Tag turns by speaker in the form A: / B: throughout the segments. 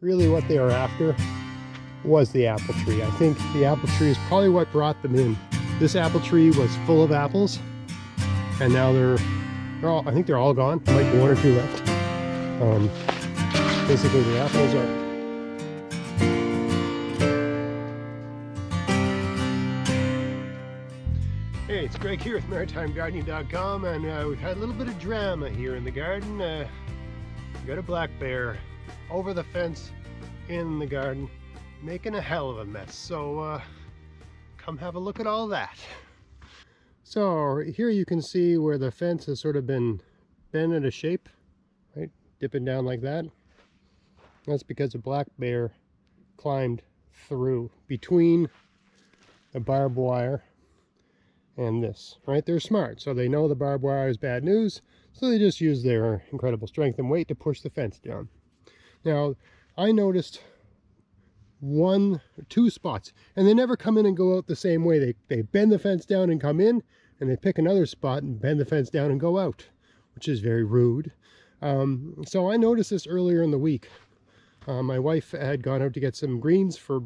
A: really what they were after was the apple tree. I think the apple tree is probably what brought them in. This apple tree was full of apples, and now they're all, I think they're all gone. There might be one or two left. Basically the apples are... Hey, it's Greg here with MaritimeGardening.com, and we've had a little bit of drama here in the garden. We got a black bear over the fence in the garden, making a hell of a mess. So come have a look at all that. So here you can see where the fence has sort of been bent into shape, right? Dipping down like that. That's because a black bear climbed through between the barbed wire and this, right? They're smart, so they know the barbed wire is bad news, so they just use their incredible strength and weight to push the fence down. Now, I noticed one or two spots, and they never come in and go out the same way. They bend the fence down and come in, and they pick another spot and bend the fence down and go out, which is very rude. So I noticed this earlier in the week. My wife had gone out to get some greens for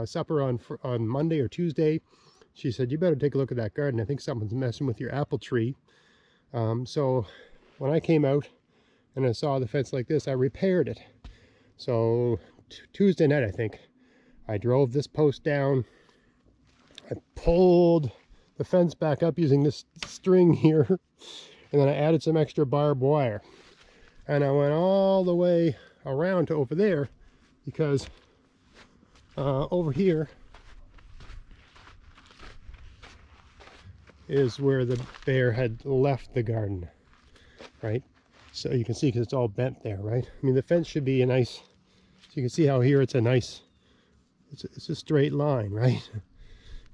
A: supper on Monday or Tuesday. She said, "You better take a look at that garden. I think something's messing with your apple tree." So when I came out and I saw the fence like this, I repaired it. So Tuesday night, I think, I drove this post down. I pulled the fence back up using this string here, and then I added some extra barbed wire. And I went all the way around to over there, because over here is where the bear had left the garden, right? So you can see, because it's all bent there, right? I mean, the fence should be a nice, so you can see how here it's a nice, it's a straight line, right?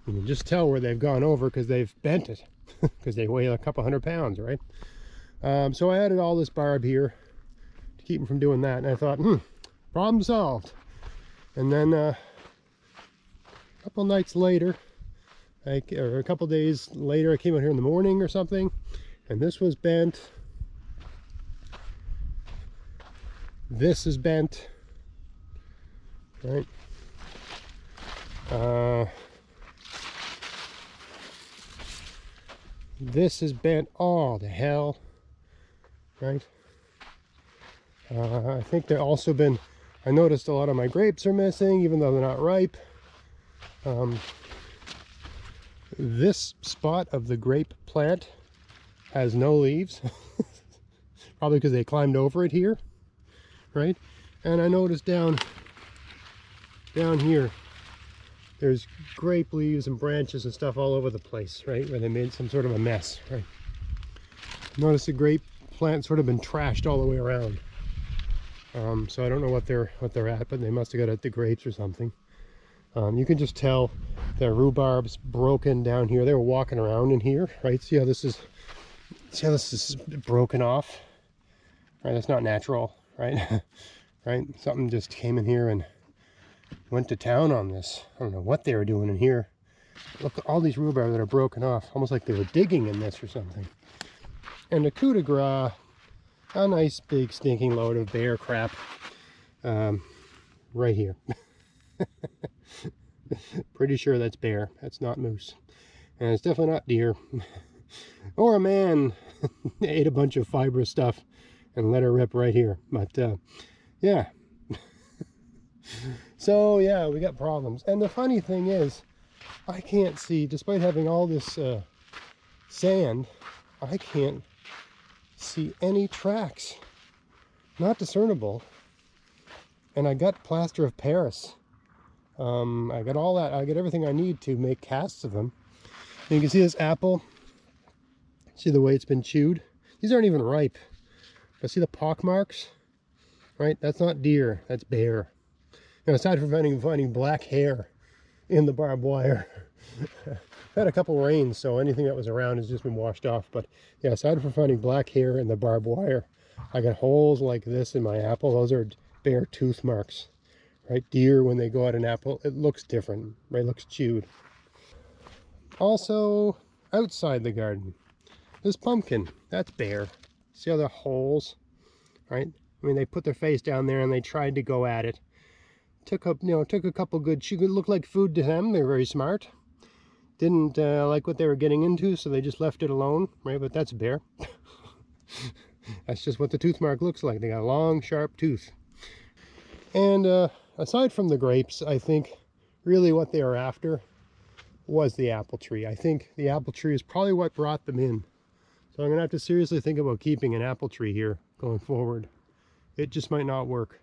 A: You can just tell where they've gone over because they've bent it, because they weigh a couple 100 pounds, right? So I added all this barb here to keep them from doing that, and I thought, problem solved. And then a couple nights later, or a couple days later, I came out here in the morning or something, and this was bent. This is bent, right? This is bent all to hell, right? I think they've also been, I noticed a lot of my grapes are missing, even though they're not ripe. This spot of the grape plant has no leaves, probably because they climbed over it here, right? And I noticed down here, there's grape leaves and branches and stuff all over the place, right? Where they made some sort of a mess, right? Notice the grape plant sort of been trashed all the way around. So I don't know what they're at, but they must have got at the grapes or something. You can just tell the rhubarb's broken down here. They were walking around in here, right? See how this is broken off, right? That's not natural, right? Right? Something just came in here and went to town on this. I don't know what they were doing in here. Look at all these rhubarb that are broken off, almost like they were digging in this or something. And the coup de grace, a nice big stinking load of bear crap right here. Pretty sure that's bear, that's not moose, and it's definitely not deer. Or a man ate a bunch of fibrous stuff and let her rip right here. But yeah. So yeah, we got problems. And the funny thing is, I can't see, despite having all this sand, I can't see any tracks, not discernible. And I got plaster of Paris. I got all that. I got everything I need to make casts of them. And you can see this apple. See the way it's been chewed? These aren't even ripe. But see the pock marks? Right? That's not deer. That's bear. Now, aside from finding black hair in the barbed wire, I've had a couple rains, so anything that was around has just been washed off. But yeah, aside from finding black hair in the barbed wire, I got holes like this in my apple. Those are bear tooth marks. Right, deer, when they go at an apple, it looks different, right? It looks chewed. Also, outside the garden, this pumpkin, that's bare. See all the holes, right? I mean, they put their face down there and they tried to go at it. Took a couple good. She could look like food to them. They're very smart. Didn't like what they were getting into, so they just left it alone, right? But that's a bear. That's just what the tooth mark looks like. They got a long, sharp tooth. And aside from the grapes, I think really what they were after was the apple tree. I think the apple tree is probably what brought them in. So I'm gonna have to seriously think about keeping an apple tree here going forward. It just might not work.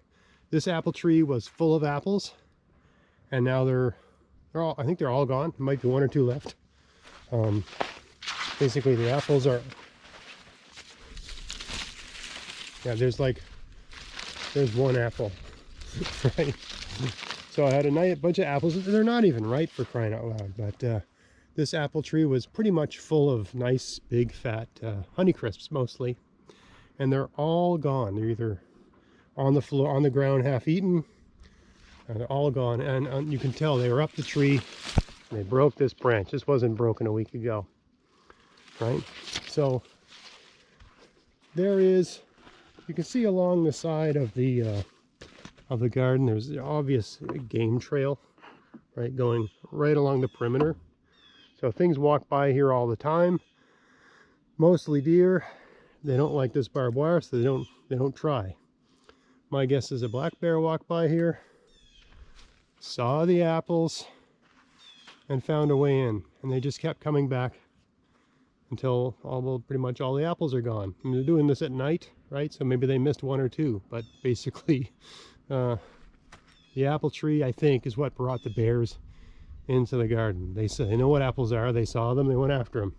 A: This apple tree was full of apples, and now I think they're all gone. There might be one or two left. Basically the apples are, yeah, there's one apple, right? So I had a bunch of apples. They're not even ripe, for crying out loud, but this apple tree was pretty much full of nice, big, fat Honeycrisps mostly, and they're all gone. They're either on the floor, on the ground, half eaten. They're all gone, and you can tell they were up the tree. They broke this branch. This wasn't broken a week ago, right? So there is, you can see along the side of the garden, there's the obvious game trail, right, going right along the perimeter. So things walk by here all the time. Mostly deer. They don't like this barbed wire, so they don't try. My guess is a black bear walked by here, saw the apples, and found a way in, and they just kept coming back until pretty much all the apples are gone. And they're doing this at night, right? So maybe they missed one or two, but basically the apple tree, I think, is what brought the bears into the garden. They know what apples are. They saw them, they went after them,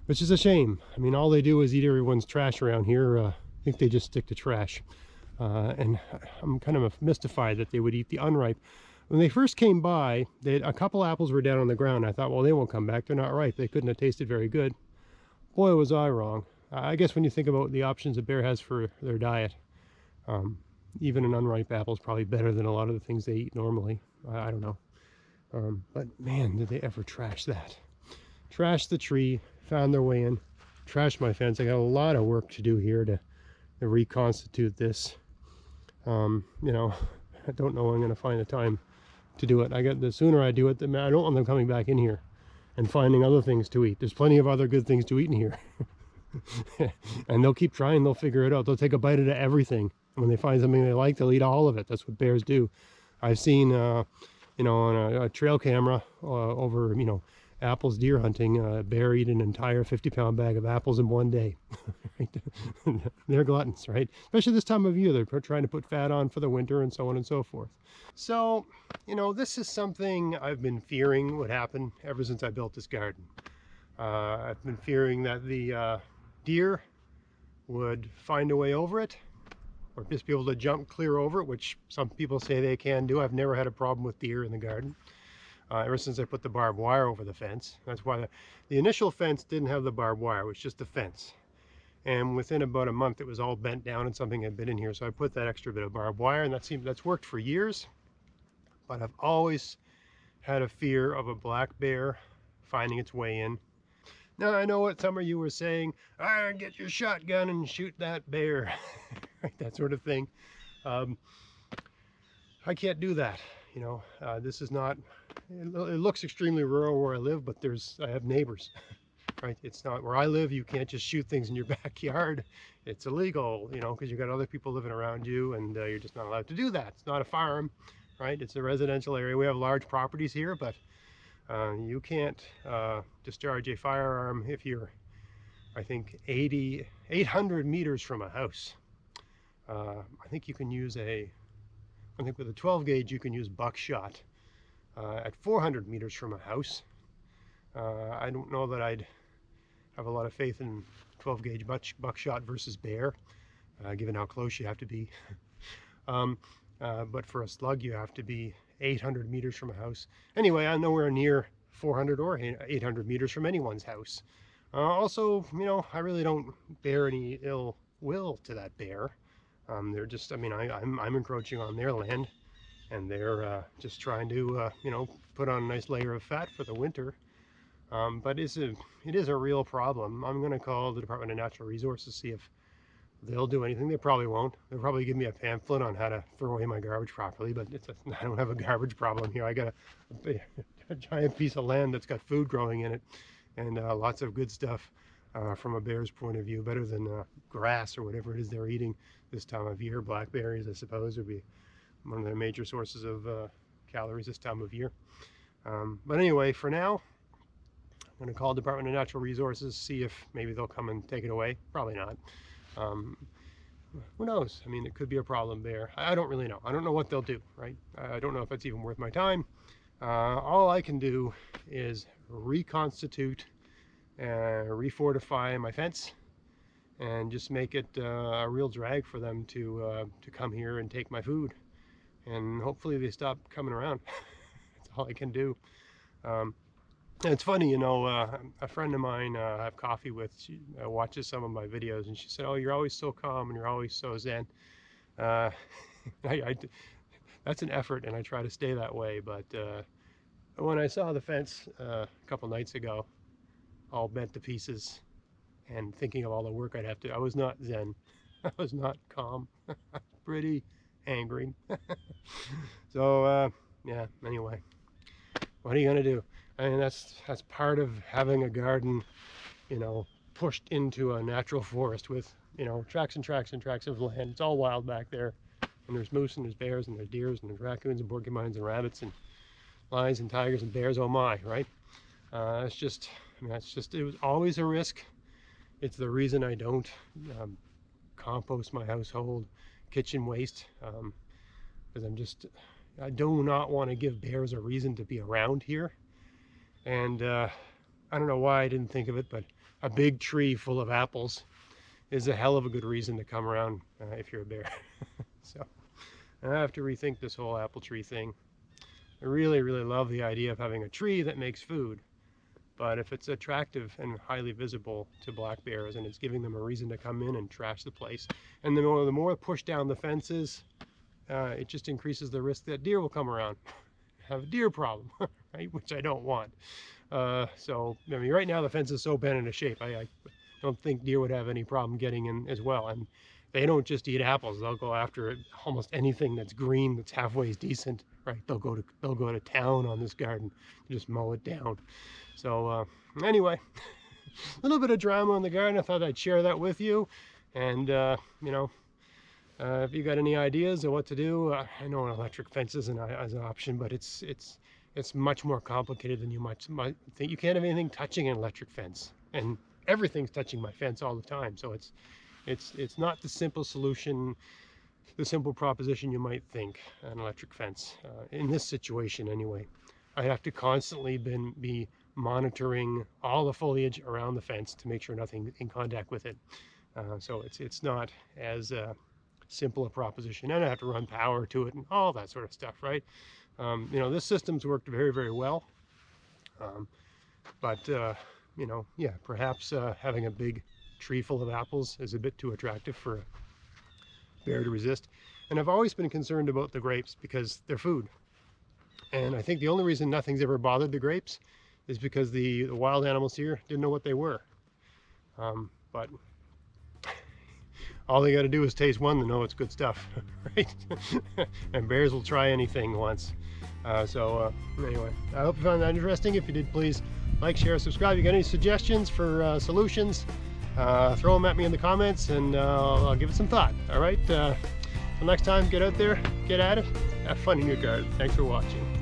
A: which is a shame. I mean, all they do is eat everyone's trash around here. I think they just stick to trash. And I'm kind of mystified that they would eat the unripe. When they first came by, a couple apples were down on the ground. I thought, well, they won't come back. They're not ripe. They couldn't have tasted very good. Boy, was I wrong. I guess when you think about the options a bear has for their diet, even an unripe apple is probably better than a lot of the things they eat normally. I don't know. But man, did they ever trash that. Trash the tree, found their way in, trash my fence. I got a lot of work to do here to reconstitute this. You know, I don't know when I'm going to find the time to do it. The sooner I do it, I don't want them coming back in here and finding other things to eat. There's plenty of other good things to eat in here. And they'll keep trying, they'll figure it out. They'll take a bite of everything. And when they find something they like, they'll eat all of it. That's what bears do. I've seen, you know, on a trail camera over, you know, apples deer hunting, bear eat an entire 50-pound bag of apples in one day. They're gluttons, right? Especially this time of year. They're trying to put fat on for the winter and so on and so forth. So, you know, this is something I've been fearing would happen ever since I built this garden. I've been fearing that the deer would find a way over it, or just be able to jump clear over it, which some people say they can do. I've never had a problem with deer in the garden. Ever since I put the barbed wire over the fence. That's why the initial fence didn't have the barbed wire, it was just the fence. And within about a month, it was all bent down and something had been in here. So I put that extra bit of barbed wire, and that's worked for years. But I've always had a fear of a black bear finding its way in. Now, I know what some of you were saying, get your shotgun and shoot that bear, right, that sort of thing. I can't do that. You know, this is not, it looks extremely rural where I live, but I have neighbors, right? It's not where I live. You can't just shoot things in your backyard. It's illegal, you know, because you've got other people living around you, and you're just not allowed to do that. It's not a farm, right? It's a residential area. We have large properties here, but you can't discharge a firearm if you're, I think, 800 meters from a house. I think you can use I think with a 12 gauge you can use buckshot at 400 meters from a house. I don't know that I'd have a lot of faith in 12 gauge buckshot versus bear, given how close you have to be. But for a slug you have to be 800 meters from a house. Anyway, I'm nowhere near 400 or 800 meters from anyone's house. Also, you know, I really don't bear any ill will to that bear. They're just, I mean, I'm encroaching on their land, and they're just trying to, you know, put on a nice layer of fat for the winter. But it is a real problem. I'm going to call the Department of Natural Resources, see if they'll do anything. They probably won't. They'll probably give me a pamphlet on how to throw away my garbage properly, but I don't have a garbage problem here. I got a giant piece of land that's got food growing in it, and lots of good stuff from a bear's point of view, better than grass or whatever it is they're eating this time of year. Blackberries, I suppose, would be one of their major sources of calories this time of year. But anyway, for now, I'm going to call Department of Natural Resources, see if maybe they'll come and take it away. Probably not. Who knows? I mean, it could be a problem bear. I don't really know. I don't know what they'll do, right? I don't know if it's even worth my time. All I can do is reconstitute, refortify my fence, and just make it a real drag for them to come here and take my food. And hopefully they stop coming around. That's all I can do. It's funny, you know, a friend of mine I have coffee with, she watches some of my videos, and she said, "Oh, you're always so calm and you're always so zen." That's an effort, and I try to stay that way. But when I saw the fence a couple nights ago, all bent to pieces, and thinking of all the work I'd have to, I was not zen. I was not calm. Pretty angry. So yeah, anyway, what are you gonna do? I mean, that's part of having a garden, you know, pushed into a natural forest with, you know, tracts and tracts and tracts of land. It's all wild back there, and there's moose and there's bears and there's deers and there's raccoons and porcupines and rabbits and lions and tigers and bears. Oh my, right? It's just, I mean, it was always a risk. It's the reason I don't compost my household kitchen waste, because I do not want to give bears a reason to be around here. And I don't know why I didn't think of it, but a big tree full of apples is a hell of a good reason to come around if you're a bear. So I have to rethink this whole apple tree thing. I really, really love the idea of having a tree that makes food. But if it's attractive and highly visible to black bears, and it's giving them a reason to come in and trash the place, and the more push down the fences, it just increases the risk that deer will come around. Have a deer problem, right? Which I don't want. So I mean, right now the fence is so bent into shape, I don't think deer would have any problem getting in as well. And they don't just eat apples; they'll go after almost anything that's green, that's halfway decent, right? They'll go to town on this garden, just mow it down. So anyway, a little bit of drama in the garden. I thought I'd share that with you, and you know. If you got any ideas of what to do, I know an electric fence isn't as an option, but it's much more complicated than you might think. You can't have anything touching an electric fence, and everything's touching my fence all the time. So it's not the simple solution, the simple proposition you might think. An electric fence in this situation, anyway. I have to constantly be monitoring all the foliage around the fence to make sure nothing in contact with it. So it's not as simple a proposition, and I have to run power to it and all that sort of stuff, right? You know, this system's worked very, very well, but you know, yeah, perhaps having a big tree full of apples is a bit too attractive for a bear to resist. And I've always been concerned about the grapes because they're food, and I think the only reason nothing's ever bothered the grapes is because the wild animals here didn't know what they were. But all they got to do is taste one to know it's good stuff, right? And bears will try anything once. So anyway, I hope you found that interesting. If you did, please like, share, subscribe. If you got any suggestions for solutions, throw them at me in the comments, and I'll give it some thought. All right. Till next time, get out there, get at it, have fun in your garden. Thanks for watching.